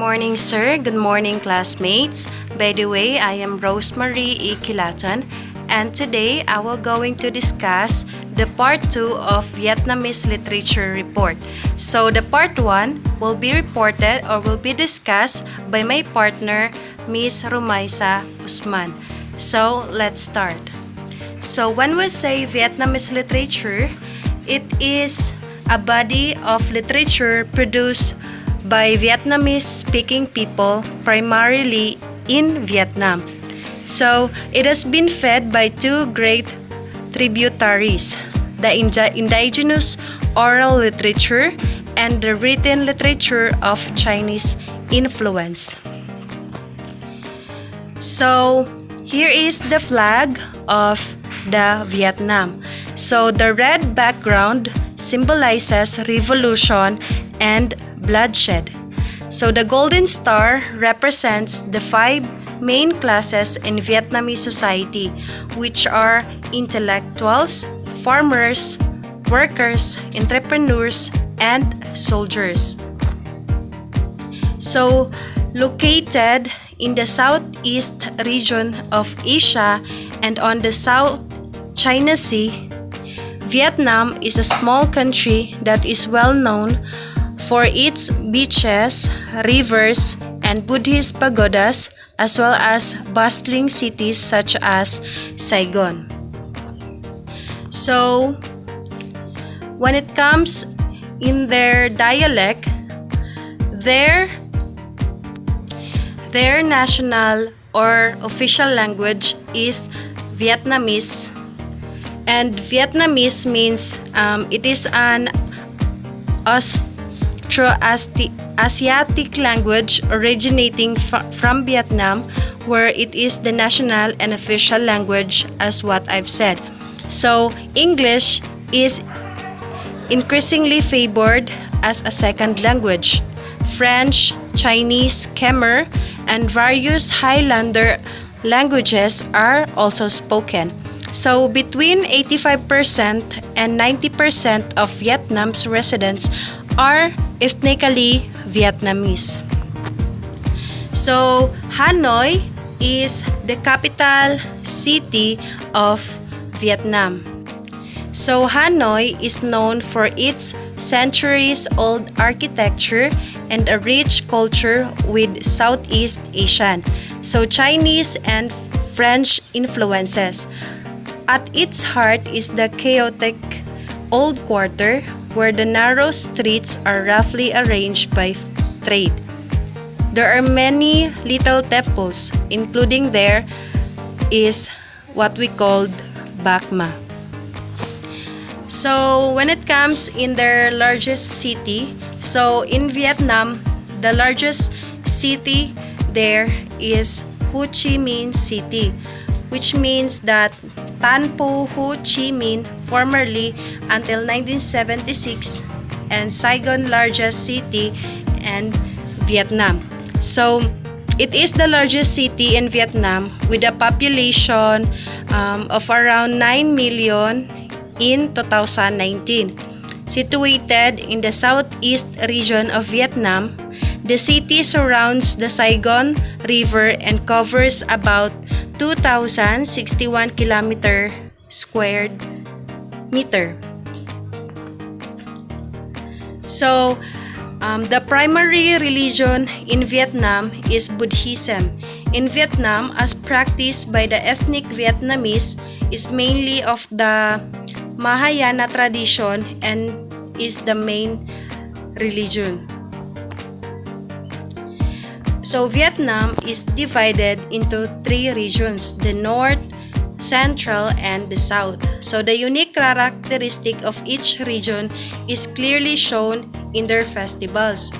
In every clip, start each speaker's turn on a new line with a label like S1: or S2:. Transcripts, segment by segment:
S1: morning, sir. Good morning, classmates. By the way, I am Rosemary E. Quilaton, and today I will going to discuss the part 2 of Vietnamese literature report. So the part 1 will be reported or will be discussed by my partner, Miss Rumaisa Usman. So let's start. So when we say Vietnamese literature, it is a body of literature produced by Vietnamese-speaking people primarily in Vietnam. So it has been fed by two great tributaries, the indigenous oral literature and the written literature of Chinese influence. So here is the flag of the Vietnam. So the red background symbolizes revolution and bloodshed. So the golden star represents the five main classes in Vietnamese society, which are intellectuals, farmers, workers, entrepreneurs, and soldiers. So located in the southeast region of Asia and on the South China Sea, Vietnam is a small country that is well known for its beaches, rivers, and Buddhist pagodas, as well as bustling cities such as Saigon. So, when it comes in their dialect, their national or official language is Vietnamese. And Vietnamese means it is an Asiatic language originating from Vietnam, where it is the national and official language as what I've said. So English is increasingly favored as a second language. French, Chinese, Khmer, and various Highlander languages are also spoken. So between 85% and 90% of Vietnam's residents are ethnically Vietnamese. So Hanoi is the capital city of Vietnam. So Hanoi is known for its centuries-old architecture and a rich culture with Southeast Asian, so Chinese and French influences. At its heart is the chaotic old quarter, where the narrow streets are roughly arranged by trade. There are many little temples, including there is what we called Bakma. So when it comes in their largest city, so in Vietnam, the largest city there is Ho Chi Minh City, which means that Tan Po Ho Chi Minh, formerly until 1976, and Saigon, largest city in Vietnam. So it is the largest city in Vietnam with a population of around 9 million in 2019. Situated in the southeast region of Vietnam, the city surrounds the Saigon River and covers about 2,061 square meter. So, the primary religion in Vietnam is Buddhism. In Vietnam, as practiced by the ethnic Vietnamese, is mainly of the Mahayana tradition and is the main religion. So Vietnam is divided into three regions: the North, Central, and the South. So the unique characteristic of each region is clearly shown in their festivals.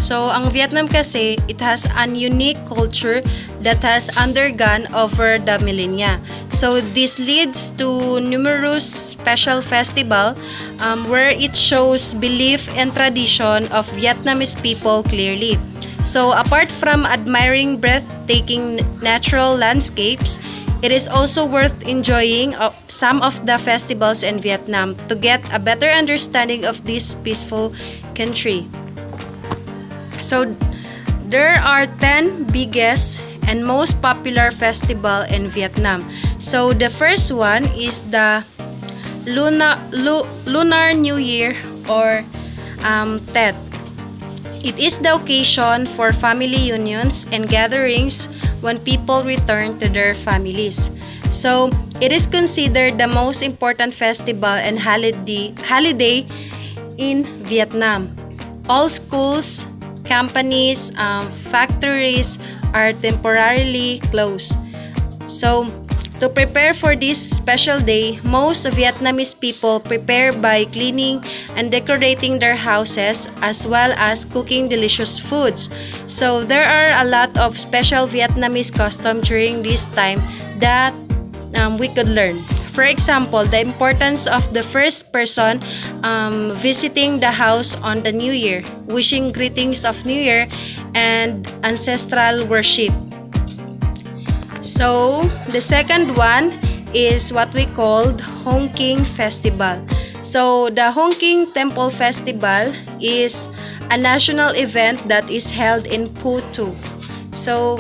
S1: So ang Vietnam kasi, it has an unique culture that has undergone over the millennia. So this leads to numerous special festivals where it shows belief and tradition of Vietnamese people clearly. So apart from admiring breathtaking natural landscapes, it is also worth enjoying some of the festivals in Vietnam to get a better understanding of this peaceful country. So there are 10 biggest and most popular festival in Vietnam. So the first one is the Lunar New Year, or Tet. It is the occasion for family unions and gatherings when people return to their families. So it is considered the most important festival and holiday in Vietnam. All schools, companies, factories are temporarily closed. So, to prepare for this special day, most Vietnamese people prepare by cleaning and decorating their houses, as well as cooking delicious foods. So, there are a lot of special Vietnamese customs during this time that we could learn. For example, the importance of the first person visiting the house on the New Year, wishing greetings of New Year, and ancestral worship. So, the second one is what we called Hong King Festival. So, the Hong King Temple Festival is a national event that is held in Po Tu. So,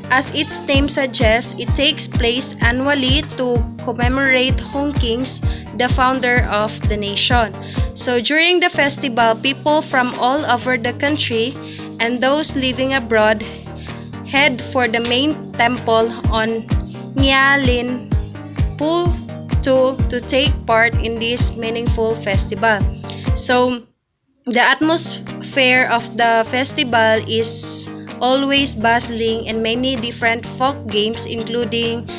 S1: as its name suggests, it takes place annually to commemorate Hong Kings, the founder of the nation. So during the festival, people from all over the country and those living abroad head for the main temple on Nha Linh Po Tu to take part in this meaningful festival. So the atmosphere of the festival is always bustling, and many different folk games including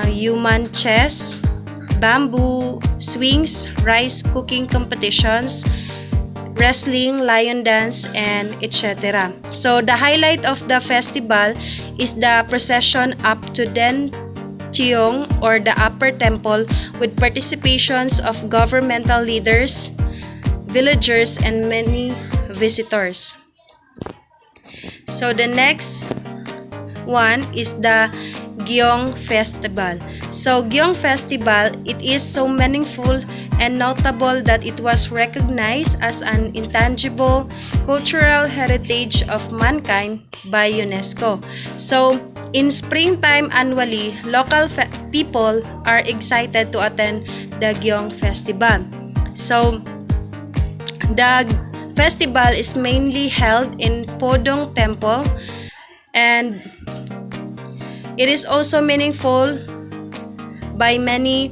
S1: human chess, bamboo swings, rice cooking competitions, wrestling, lion dance, and etc. So the highlight of the festival is the procession up to Den Cheong, or the upper temple, with participations of governmental leaders, villagers, and many visitors. So the next one is the Gyeong Festival. So Gyeong Festival, it is so meaningful and notable that it was recognized as an intangible cultural heritage of mankind by UNESCO. So in springtime annually, local people are excited to attend the Gyeong Festival. So the festival is mainly held in Podong Temple, and it is also meaningful by many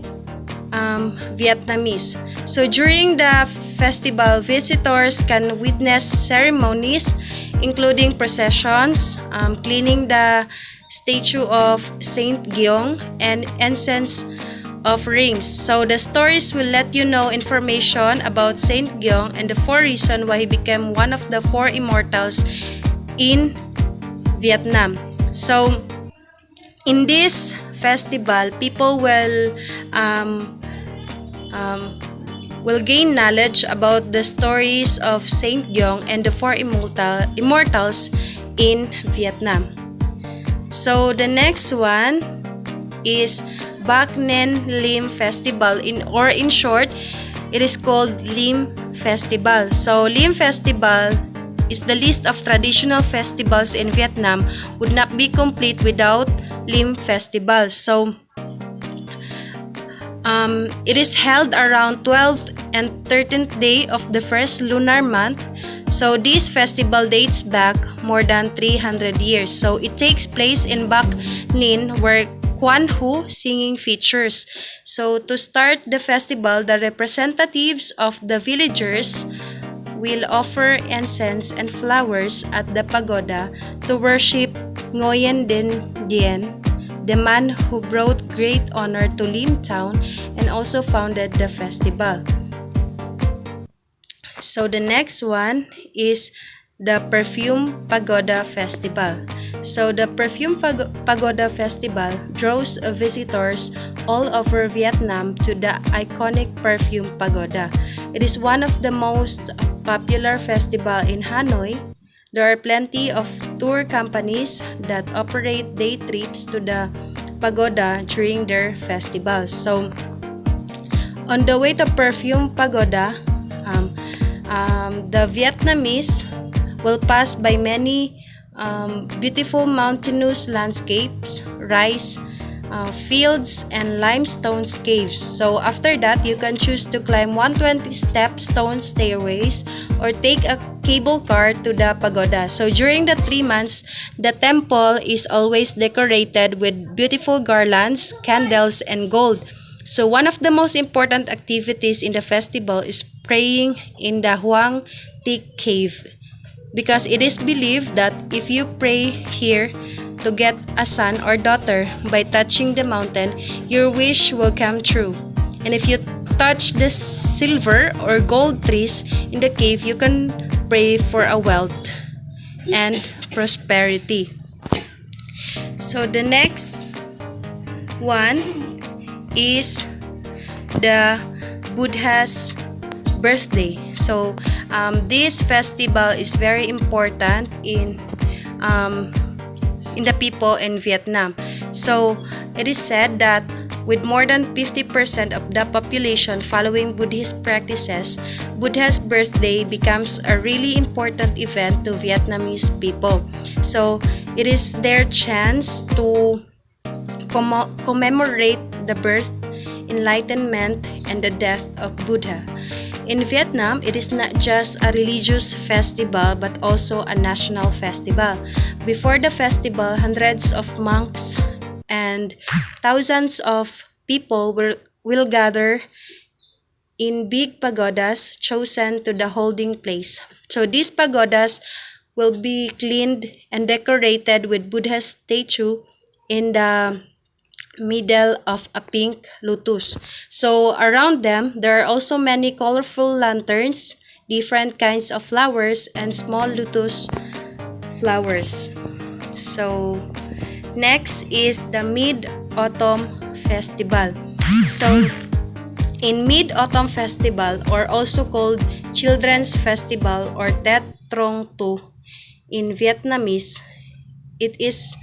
S1: Vietnamese. So during the festival, visitors can witness ceremonies including processions, cleaning the statue of Saint Gyeong, and incense offerings. So the stories will let you know information about Saint Gyeong and the 4 reasons why he became one of the 4 immortals in Vietnam. So in this festival, people will gain knowledge about the stories of Saint Gyeong and the 4 immortals in Vietnam. So the next one is Bac Nên Lim Festival, in short, it is called Lim Festival. So Lim Festival is the list of traditional festivals in Vietnam would not be complete without Lim Festival. So it is held around 12th and 13th day of the first lunar month. So this festival dates back more than 300 years. So it takes place in Bac Ninh, where Quan Hu singing features. So to start the festival, the representatives of the villagers will offer incense and flowers at the pagoda to worship Nguyen Din Dien, the man who brought great honor to Lim Town and also founded the festival. So the next one is the Perfume Pagoda Festival. So the Perfume Pagoda Festival draws visitors all over Vietnam to the iconic Perfume Pagoda. It is one of the most popular festivals in Hanoi. There are plenty of tour companies that operate day trips to the pagoda during their festivals. So on the way to Perfume Pagoda, the Vietnamese will pass by many beautiful mountainous landscapes, rice fields, and limestone caves. So after that, you can choose to climb 120-step stone stairways or take a cable car to the pagoda. So during the 3 months, the temple is always decorated with beautiful garlands, candles, and gold. So one of the most important activities in the festival is praying in the Huang Tik cave, because it is believed that if you pray here to get a son or daughter by touching the mountain, your wish will come true. And if you touch the silver or gold trees in the cave, you can pray for a wealth and prosperity. So the next one is the Buddha's birthday. So this festival is very important in the people in Vietnam. So it is said that with more than 50% of the population following Buddhist practices, Buddha's birthday becomes a really important event to Vietnamese people. So it is their chance to commemorate the birth, enlightenment, and the death of Buddha. In Vietnam, it is not just a religious festival but also a national festival. Before the festival, hundreds of monks and thousands of people will gather in big pagodas chosen to the holding place. So these pagodas will be cleaned and decorated with Buddha's statue in the middle of a pink lotus. So around them, there are also many colorful lanterns, different kinds of flowers, and small lotus flowers. So next is the Mid-Autumn Festival. So in Mid-Autumn Festival, or also called Children's Festival or Tet Trong Tu in Vietnamese, it is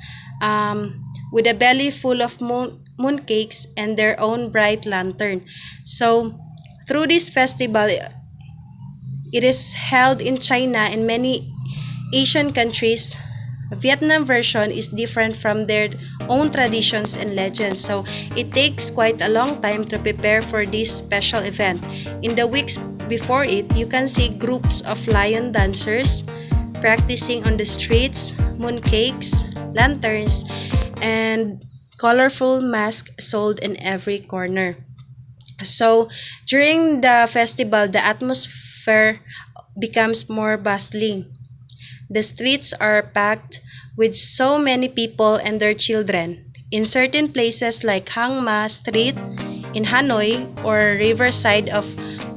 S1: with a belly full of mooncakes and their own bright lantern. So through this festival, it is held in China and many Asian countries. Vietnam version is different from their own traditions and legends, so it takes quite a long time to prepare for this special event. In the weeks before it, you can see groups of lion dancers practicing on the streets, mooncakes, lanterns, and colorful masks sold in every corner. So during the festival, the atmosphere becomes more bustling. The streets are packed with so many people and their children. In certain places like Hang Ma Street in Hanoi or riverside of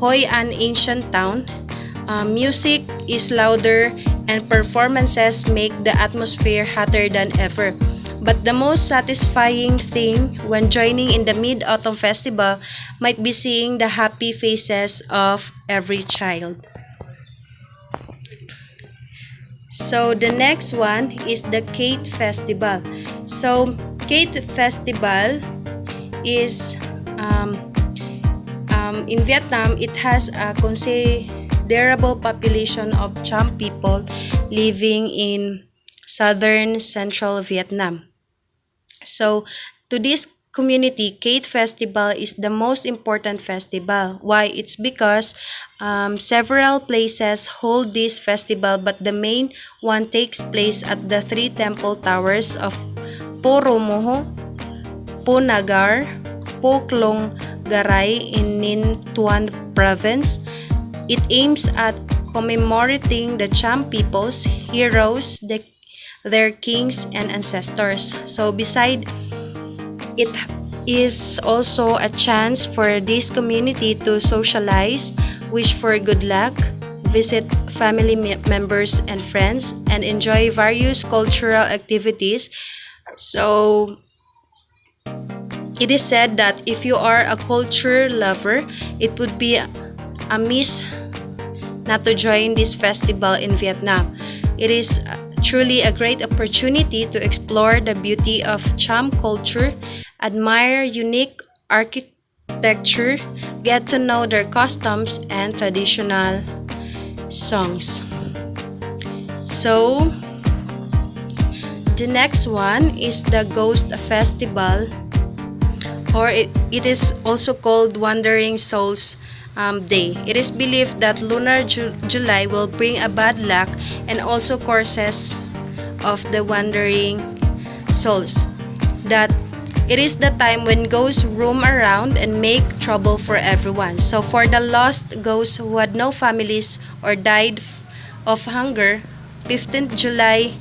S1: Hoi An ancient town, music is louder and performances make the atmosphere hotter than ever. But the most satisfying thing when joining in the Mid-Autumn Festival might be seeing the happy faces of every child. So the next one is the Kate Festival. So Kate Festival is in Vietnam. It has a considerable population of Cham people living in southern central Vietnam. So to this community, Kate Festival is the most important festival. Why? It's because several places hold this festival, but the main one takes place at the three temple towers of Po Romoho, Po Nagar, Po Klong Garay in Ninh Thuan province. It aims at commemorating the Cham people's heroes, their kings and ancestors. So beside it is also a chance for this community to socialize, wish for good luck, visit family members and friends, and enjoy various cultural activities. So it is said that if you are a culture lover, it would be a miss not to join this festival in Vietnam. It is truly a great opportunity to explore the beauty of Cham culture, admire unique architecture, get to know their customs and traditional songs. So the next one is the Ghost Festival, or it is also called Wandering Souls Day. It is believed that lunar July will bring a bad luck and also curses of the wandering souls. That it is the time when ghosts roam around and make trouble for everyone. So for the lost ghosts who had no families or died of hunger, 15th July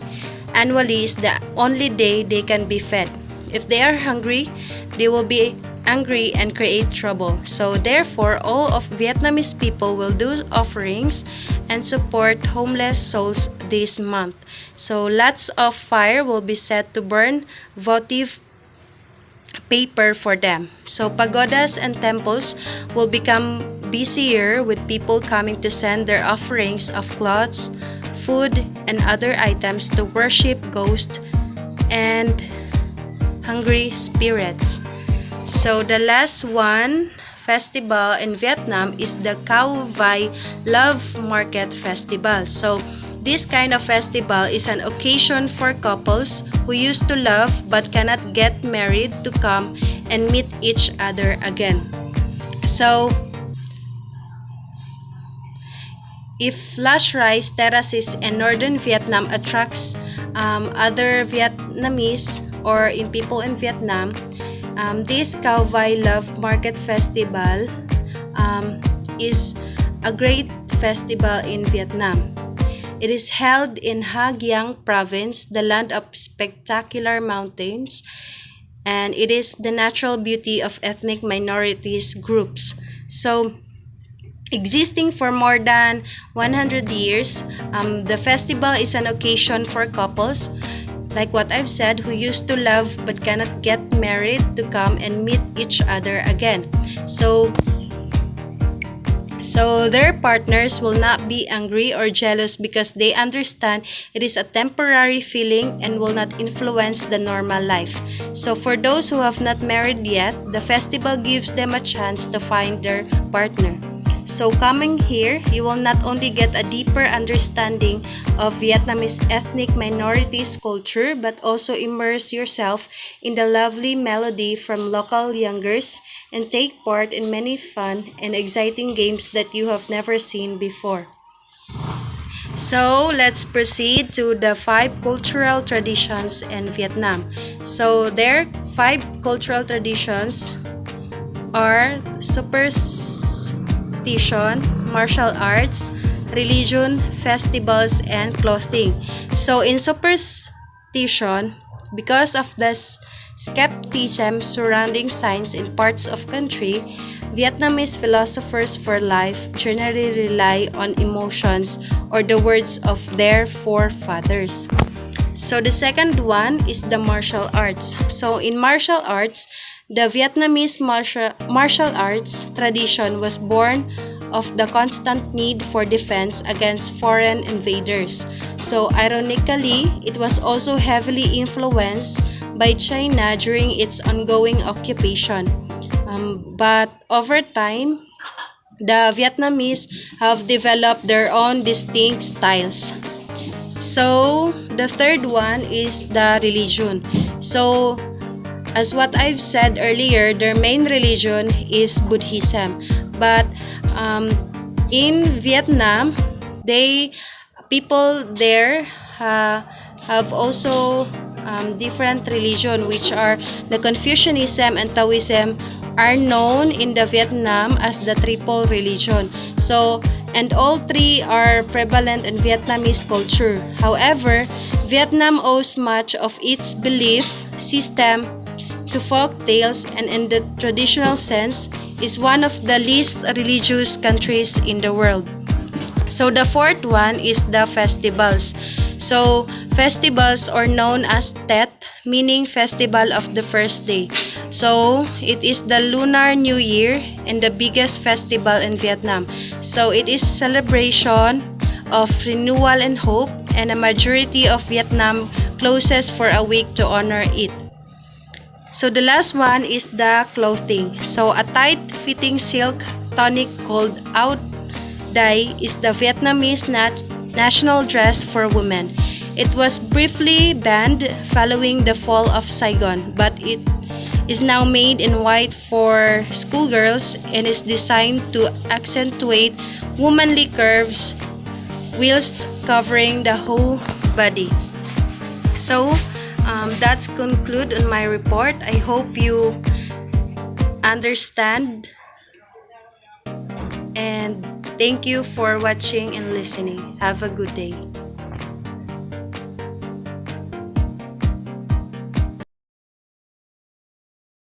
S1: annually is the only day they can be fed. If they are hungry, they will be angry and create trouble. So therefore, all of Vietnamese people will do offerings and support homeless souls this month. So lots of fire will be set to burn votive paper for them. So pagodas and temples will become busier with people coming to send their offerings of clothes, food, and other items to worship ghosts and hungry spirits. So the last one festival in Vietnam is the Cao Vai Love Market Festival. So this kind of festival is an occasion for couples who used to love but cannot get married to come and meet each other again. So if lush rice terraces in northern Vietnam attracts other Vietnamese or in people in Vietnam, this Cao Vai Love Market Festival is a great festival in Vietnam. It is held in Ha Giang province, the land of spectacular mountains, and it is the natural beauty of ethnic minorities groups. So existing for more than 100 years, the festival is an occasion for couples, like what I've said, who used to love but cannot get married to come and meet each other again. So their partners will not be angry or jealous because they understand it is a temporary feeling and will not influence the normal life. So for those who have not married yet, the festival gives them a chance to find their partner. So coming here, you will not only get a deeper understanding of Vietnamese ethnic minorities culture, but also immerse yourself in the lovely melody from local youngers and take part in many fun and exciting games that you have never seen before. So let's proceed to the 5 cultural traditions in Vietnam. So their 5 cultural traditions are superstition, martial arts, religion, festivals, and clothing. So in superstition, because of the skepticism surrounding science in parts of country, Vietnamese philosophers for life generally rely on emotions or the words of their forefathers. So the second one is the martial arts. So in martial arts, the Vietnamese martial arts tradition was born of the constant need for defense against foreign invaders. So ironically, it was also heavily influenced by China during its ongoing occupation. But over time, the Vietnamese have developed their own distinct styles. So the third one is the religion. So as what I've said earlier, their main religion is Buddhism. But in Vietnam, people there have also different religion, which are the Confucianism and Taoism are known in the Vietnam as the triple religion. So, and all three are prevalent in Vietnamese culture. However, Vietnam owes much of its belief system to folk tales, and in the traditional sense is one of the least religious countries in the world. So the fourth one is the festivals. So festivals are known as Tet, meaning festival of the first day. So it is the Lunar New Year and the biggest festival in Vietnam. So it is celebration of renewal and hope, and a majority of Vietnam closes for a week to honor it. So the last one is the clothing. So a tight-fitting silk tunic called Áo Dai is the Vietnamese national dress for women. It was briefly banned following the fall of Saigon, but it is now made in white for schoolgirls and is designed to accentuate womanly curves whilst covering the whole body. So, that's conclude on my report. I hope you understand, and thank you for watching and listening. Have a good day.